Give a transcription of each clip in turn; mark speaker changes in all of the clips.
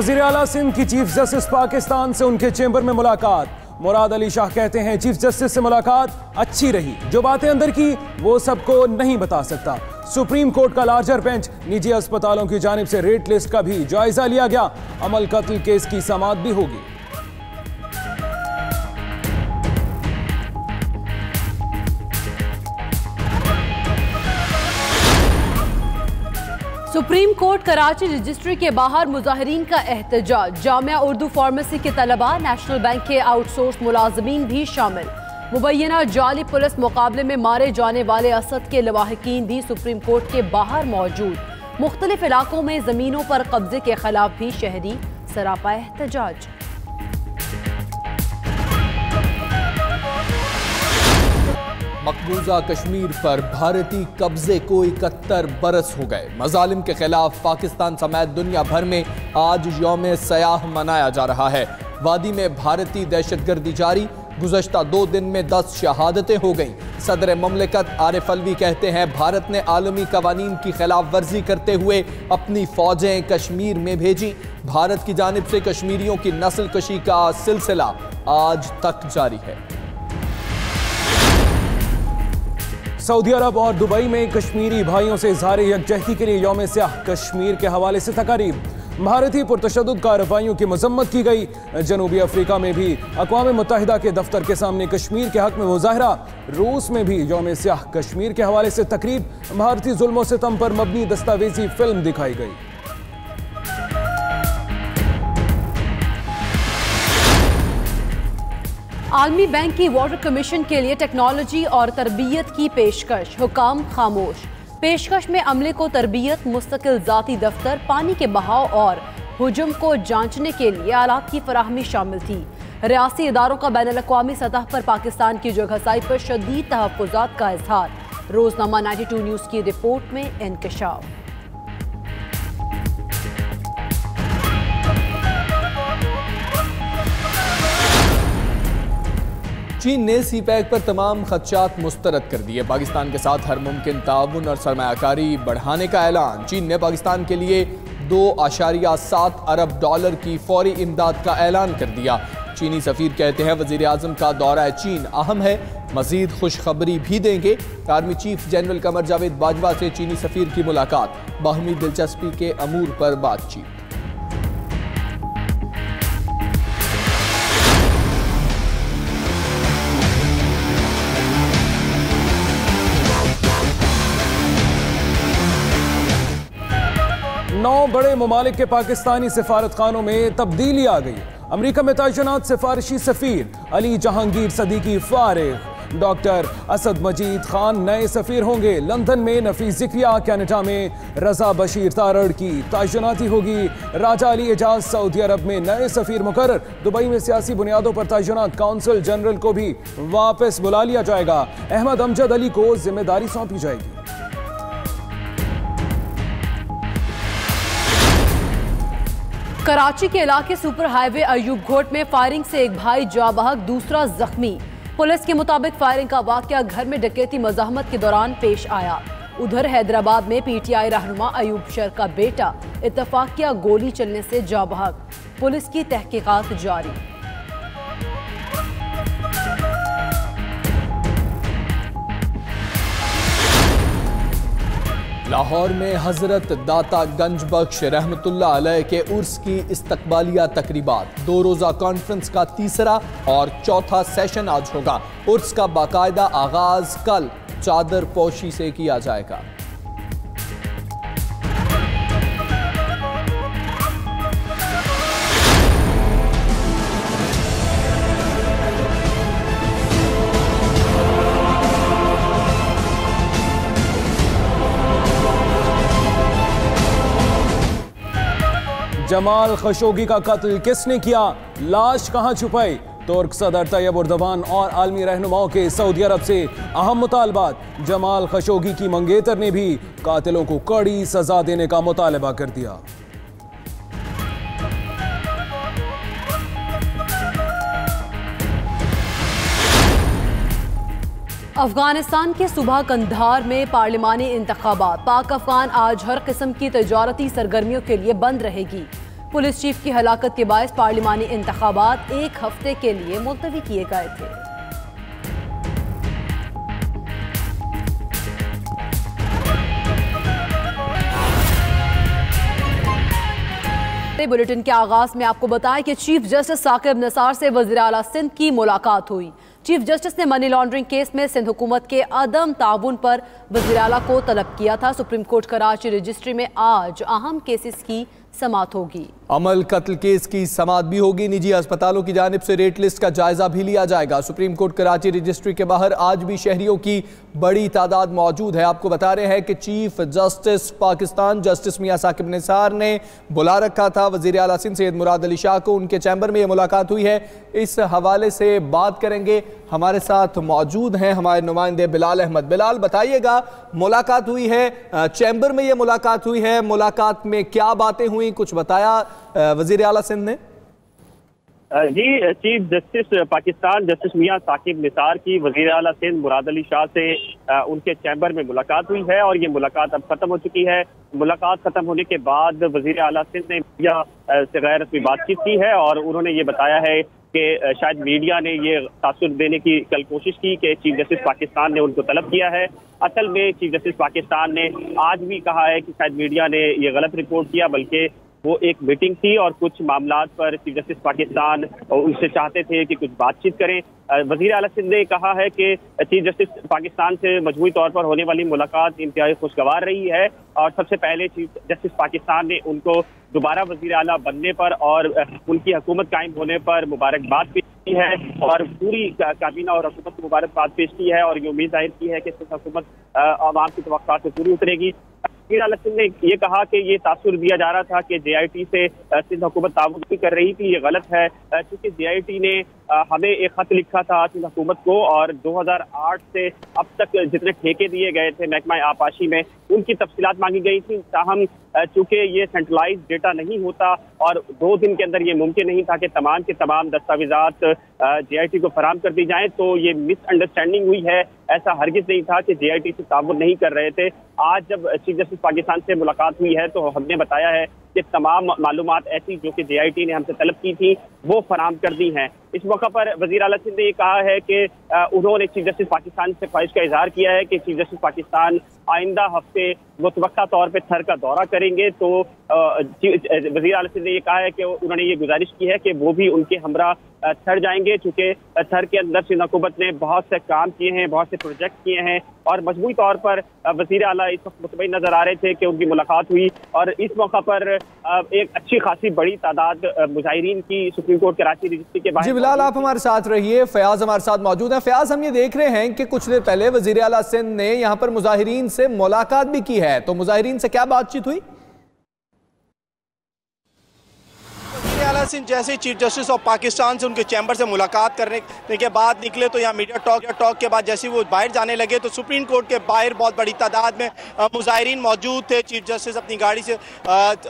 Speaker 1: वजीर आला सिंध की चीफ जस्टिस पाकिस्तान से उनके चेंबर में मुलाकात। मुराद अली शाह कहते हैं चीफ जस्टिस से मुलाकात अच्छी रही, जो बातें अंदर की वो सबको नहीं बता सकता। सुप्रीम कोर्ट का लार्जर बेंच, निजी अस्पतालों की जानिब से रेट लिस्ट का भी जायजा लिया गया। अमल कत्ल केस की समाअत भी होगी।
Speaker 2: सुप्रीम कोर्ट कराची रजिस्ट्री के बाहर मुजाहिरीन का एहतजाज। जामिया उर्दू फार्मेसी के तलबा, नेशनल बैंक के आउटसोर्स मुलाजमीन भी शामिल। मुबैना जाली पुलिस मुकाबले में मारे जाने वाले असद के लवाहिकीन भी सुप्रीम कोर्ट के बाहर मौजूद। मुख्तलिफ इलाकों में जमीनों पर कब्जे के खिलाफ भी शहरी सरापा एहतजाज।
Speaker 3: मकबूजा कश्मीर पर भारतीय कब्जे को 71 बरस हो गए। मजालिम के खिलाफ पाकिस्तान समेत दुनिया भर में आज यौम सयाह मनाया जा रहा है। वादी में भारतीय दहशतगर्दी जारी, गुज़श्ता 2 दिन में 10 शहादतें हो गईं। सदर ममलिकत आरिफ अलवी कहते हैं भारत ने आलमी कवानीन की खिलाफ वर्जी करते हुए अपनी फौजें कश्मीर में भेजी। भारत की जानिब से कश्मीरियों की नस्ल कशी का सिलसिला आज तक जारी है।
Speaker 1: सऊदी अरब और दुबई में कश्मीरी भाइयों से इज़हार यकजहती के लिए यौम स्याह कश्मीर के हवाले से तकारीब। भारतीय पुरतशद्दुद कार्रवाइयों की मजम्मत की गई। जनूबी अफ्रीका में भी अक़वाम मुत्तहिदा के दफ्तर के सामने कश्मीर के हक में मुजाहरा। रूस में भी यौम स्याह कश्मीर के हवाले से तकरीब। भारतीय जुल्म सितम पर मबनी दस्तावेजी फिल्म दिखाई गई।
Speaker 2: आलमी बैंक की वाटर कमीशन के लिए टेक्नोलॉजी और तरबियत की पेशकश। हुकाम खामोश। पेशकश में अमले को तरबियत, मुस्तकिल ज़ाती दफ्तर, पानी के बहाव और हुजूम को जांचने के लिए आलात की फराहमी शामिल थी। रियासी इदारों का बैनुल-अक़वामी सतह पर पाकिस्तान की जगहसाई पर शदीद तहफ़्फ़ुज़ात का इज़हार। रोज़नामा 92 न्यूज़ की रिपोर्ट में इंकशाफ।
Speaker 3: चीन ने सी पैक पर तमाम खदशात मुस्तरद कर दिए। पाकिस्तान के साथ हर मुमकिन ताउन और सरमायाकारी बढ़ाने का ऐलान। चीन ने पाकिस्तान के लिए $2.7 अरब की फौरी इमदाद का ऐलान कर दिया। चीनी सफीर कहते हैं वजीर आजम का दौरा चीन अहम है, मजीद खुशखबरी भी देंगे। Army chief general Qamar Javed Bajwa से चीनी सफीर की मुलाकात, बाहमी दिलचस्पी के अमूर पर बातचीत।
Speaker 1: नौ बड़े ममालिक के पाकिस्तानी सिफारत खानों में तब्दीली आ गई। अमरीका में तैनात सिफारिशी सफीर अली जहांगीर सदीकी फारिग। डॉक्टर असद मजीद खान नए सफीर होंगे। लंदन में नफीस ज़िक्रिया, कनाडा में रजा बशीर तारड़ की तैनाती होगी। राजा अली एजाज सऊदी अरब में नए सफीर मुकर्रर। दुबई में सियासी बुनियादों पर तैनात काउंसिल जनरल को भी वापस बुला लिया जाएगा। अहमद अमजद अली को जिम्मेदारी सौंपी जाएगी।
Speaker 2: कराची के इलाके सुपर हाईवे अयूब घोट में फायरिंग से एक भाई जाँ बहक, दूसरा जख्मी। पुलिस के मुताबिक फायरिंग का वाकया घर में डकैती मज़ाहमत के दौरान पेश आया। उधर हैदराबाद में पीटीआई रहनुमा अयूब शर का बेटा इत्तफाकिया गोली चलने से जाँ बहक। पुलिस की तहकीकात जारी।
Speaker 3: लाहौर में हजरत दाता गंज बख्श रहमतुल्लाह अलैह के उर्स की इस्तकबालिया तकरीबात। 2 रोज़ा कॉन्फ्रेंस का तीसरा और चौथा सेशन आज होगा। उर्स का बाकायदा आगाज कल चादर पोशी से किया जाएगा।
Speaker 1: जमाल खशोगी का कत्ल किसने किया, लाश कहां छुपाई? तुर्क सदर तैयब उर्दवान और आलमी रहनुमाओं के सऊदी अरब से अहम मुतालबात। जमाल खशोगी की मंगेतर ने भी कातिलों को कड़ी सजा देने का मुतालबा कर दिया।
Speaker 2: अफगानिस्तान के सूबा कंधार में पार्लिमानी इंतखाबात। पाक अफगान आज हर किस्म की तजारती सरगर्मियों के लिए बंद रहेगी। पुलिस चीफ की हलाकत के बायस पार्लिमानी इंतखाबात 1 हफ्ते के लिए मुलतवी किए गए थे। बुलेटिन के आगाज में आपको बताएं कि चीफ जस्टिस साकिब निसार से वज़ीर आला सिंध की मुलाकात हुई। चीफ जस्टिस ने मनी लॉन्ड्रिंग केस में सिंध हुकूमत के अदम ताउन पर वज़ीर आला को तलब किया था। सुप्रीम कोर्ट कराची रजिस्ट्री में आज अहम केसेस की समाअत होगी।
Speaker 3: अमल कत्ल केस की समाअत भी होगी। निजी अस्पतालों की जानिब से रेट लिस्ट का जायजा भी लिया जाएगा। सुप्रीम कोर्ट कराची रजिस्ट्री के बाहर आज भी शहरियों की बड़ी तादाद मौजूद है। आपको बता रहे हैं कि चीफ जस्टिस पाकिस्तान जस्टिस मियां साकिब निसार ने बुला रखा था वज़ीर आला सिंध सैयद मुराद अली शाह को। उनके चैम्बर में यह मुलाकात हुई है। इस हवाले से बात करेंगे। हमारे साथ मौजूद हैं हमारे नुमाइंदे बिलाल अहमद। बिलाल, बताइएगा, मुलाकात हुई है, चैम्बर में यह मुलाकात हुई है, मुलाकात में क्या बातें हुई, कुछ बताया वज़ीर आला सिंध ने?
Speaker 4: जी, चीफ जस्टिस पाकिस्तान जस्टिस मियां साकिब निसार की वज़ीर आला सिंध मुराद अली शाह से उनके चैम्बर में मुलाकात हुई है और ये मुलाकात अब खत्म हो चुकी है। मुलाकात खत्म होने के बाद वज़ीर आला सिंध ने मीडिया से गैर रस्मी बातचीत की है और उन्होंने ये बताया है कि शायद मीडिया ने ये तासुर देने की कल कोशिश की कि चीफ जस्टिस पाकिस्तान ने उनको तलब किया है। असल में चीफ जस्टिस पाकिस्तान ने आज भी कहा है कि शायद मीडिया ने ये गलत रिपोर्ट किया, बल्कि वो एक मीटिंग थी और कुछ मामलात पर चीफ जस्टिस पाकिस्तान उनसे चाहते थे कि कुछ बातचीत करें। वज़ीर आला सिंध ने कहा है कि चीफ जस्टिस पाकिस्तान से मजमूई तौर पर होने वाली मुलाकात इंतहाई खुशगवार रही है और सबसे पहले चीफ जस्टिस पाकिस्तान ने उनको दोबारा वज़ीर आला बनने पर और उनकी हुकूमत कायम होने पर मुबारकबाद पेश की है और पूरी काबीना और हुकूमत को मुबारकबाद पेश की है और ये उम्मीद जाहिर की है कि हुकूमत आवाम की तवक्कुआत से पूरी उतरेगी। वज़ीर आला सिंध ने ये कहा कि ये तासुर दिया जा रहा था कि JIT से सिंध हुकूमत ताउन भी कर रही थी, ये गलत है, क्योंकि JIT ने हमें एक खत लिखा था सिंध हुकूमत को और 2008 से अब तक जितने ठेके दिए गए थे महकमा आपाशी में उनकी तफसीलात मांगी गई थी। ताहम चूंकि ये सेंट्रलाइज डेटा नहीं होता और 2 दिन के अंदर ये मुमकिन नहीं था कि तमाम के तमाम दस्तावेजात JIT को फराहम कर दी जाएं, तो ये मिसअंडरस्टैंडिंग हुई है। ऐसा हरगिज नहीं था कि JIT से ताउन नहीं कर रहे थे। आज जब चीफ जस्टिस पाकिस्तान से मुलाकात हुई है तो हमने बताया है कि तमाम मालूमात ऐसी जो कि JIT ने हमसे तलब की थी वो फराहम कर दी हैं। इस मौका पर वज़ीर आला सिंध ने ये कहा है कि उन्होंने चीफ जस्टिस पाकिस्तान से ख्वाहिश का इजहार किया है कि चीफ जस्टिस पाकिस्तान आइंदा हफ्ते मुतवक्का तौर पर थर का दौरा करेंगे। तो वज़ीर आला सिंध ने ये कहा है कि उन्होंने ये गुजारिश की है कि वो भी उनके हमरा थर जाएंगे, चूँकि थर के अंदर सिंध हुकूमत ने बहुत से काम किए हैं, बहुत से प्रोजेक्ट किए हैं और मजमूई तौर पर वज़ीर आला इस वक्त मुतमईन नजर आ रहे थे कि उनकी मुलाकात हुई और इस मौका पर एक अच्छी खासी बड़ी तादाद मुजाहिरीन की सुप्रीम कोर्ट कराची रजिस्ट्री के बाहर।
Speaker 3: जी बिलाल, आप हमारे साथ रहिए। फयाज हमारे साथ मौजूद है। फयाज, हम ये देख रहे हैं कि कुछ देर पहले वज़ीर आला सिंध ने यहाँ पर मुजाहिरीन से मुलाकात भी की है, तो मुजाहिरीन से क्या बातचीत हुई?
Speaker 5: आला सिंह जैसे चीफ जस्टिस ऑफ पाकिस्तान से उनके चैम्बर से मुलाकात करने के बाद निकले तो यहाँ मीडिया टॉक के बाद जैसे वो बाहर जाने लगे तो सुप्रीम कोर्ट के बाहर बहुत बड़ी तादाद में मुजाहिरीन मौजूद थे। चीफ जस्टिस अपनी गाड़ी से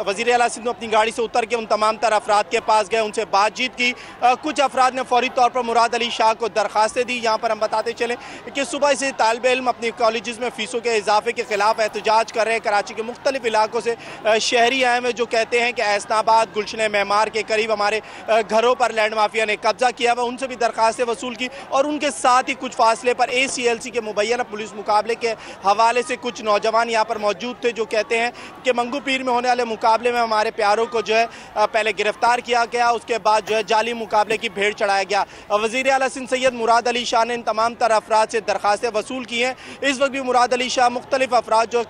Speaker 5: वज़ीर आला सिंध अपनी गाड़ी से उतर के उन तमाम तर अफराद के पास गए, उनसे बातचीत की। कुछ अफराद ने फौरी तौर पर मुराद अली शाह को दरखास्तें दी। यहाँ पर हम बताते चलें कि सुबह से तालिब इल्म अपनी कॉलेज में फ़ीसों के इजाफे के खिलाफ एहतजाज कर रहे हैं। कराची के मुख्तलिफ इलाकों से शहरी आए हैं जो कहते हैं कि ऐसनाबाद गुलशन मेमार के करीब हमारे घरों पर लैंड माफिया ने कब्जा किया हुआ, उनसे भी दरखास्तें वसूल की और उनके साथ ही कुछ फासले पर ACLC के मुबैना पुलिस मुकाबले के हवाले से कुछ नौजवान यहाँ पर मौजूद थे जो कहते हैं कि मंगू पीर में होने वाले मुकाबले में हमारे प्यारों को जो है पहले गिरफ्तार किया गया, उसके बाद जो है जाली मुकाबले की भेड़ चढ़ाया गया। वज़ीर आला सिंध सैयद मुराद अली शाह ने इन तमाम तर अफराद से दरखास्तें वसूल की हैं। इस वक्त भी मुराद अली शाह मुख्तलिफ अफराद जो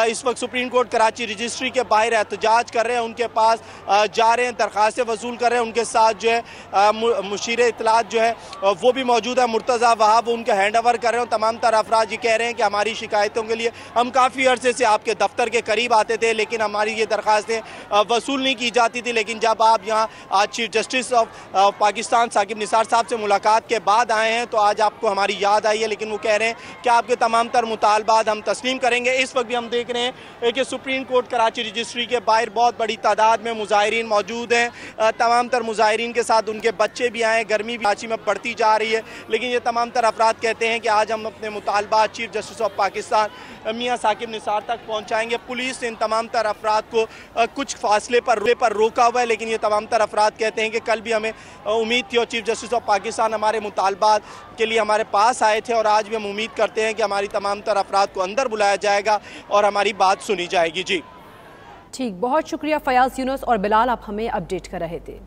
Speaker 5: इस वक्त सुप्रीम कोर्ट कराची रजिस्ट्री के बाहर एहतजाज कर रहे हैं उनके पास जा रहे हैं, दरखास्तें वसूल कर रहे हैं। उनके साथ जो है मुशीर इत्तलात जो है वो भी मौजूद है, मुर्तज़ा वहाब, उनका हैंड ओवर कर रहे हैं। तमाम तर अफराद ये कह रहे हैं कि हमारी शिकायतों के लिए हम काफ़ी अरसे से आपके दफ्तर के करीब आते थे लेकिन हमारी ये दरखास्तें वसूल नहीं की जाती थी, लेकिन जब आप यहाँ आज chief justice of Pakistan Saqib Nisar साहब से मुलाकात के बाद आए हैं तो आज आपको हमारी याद आई है। लेकिन वो कह रहे हैं कि आपके तमाम तर मुतालबात हम तस्लीम करेंगे। इस वक्त भी हम देख रहे हैं कि सुप्रीम कोर्ट कराची रजिस्ट्री के बाहर बहुत बड़ी तादाद में मुजाहिरीन मौजूद हैं तमाम तर मुजाहिरीन के साथ उनके बच्चे भी आए। गर्मी भी कराची में बढ़ती जा रही है, लेकिन ये तमाम तर अफराद कहते हैं कि आज हम अपने मुतालबात चीफ जस्टिस ऑफ पाकिस्तान मियां साकिब निसार तक पहुँचाएंगे। पुलिस इन तमाम तर अफराद को कुछ फासले पर रोका हुआ है, लेकिन ये तमाम तर अफराद कहते हैं कि कल भी हमें उम्मीद थी और चीफ जस्टिस ऑफ पाकिस्तान हमारे मुतालबात के लिए हमारे पास आए थे, और आज भी हम उम्मीद करते हैं कि हमारी तमाम तर अफराद को अंदर बुलाया जाएगा और हमारी बात सुनी जाएगी। जी
Speaker 2: ठीक, बहुत शुक्रिया फयाज यूनुस और बिलाल, आप हमें अपडेट कर रहे थे।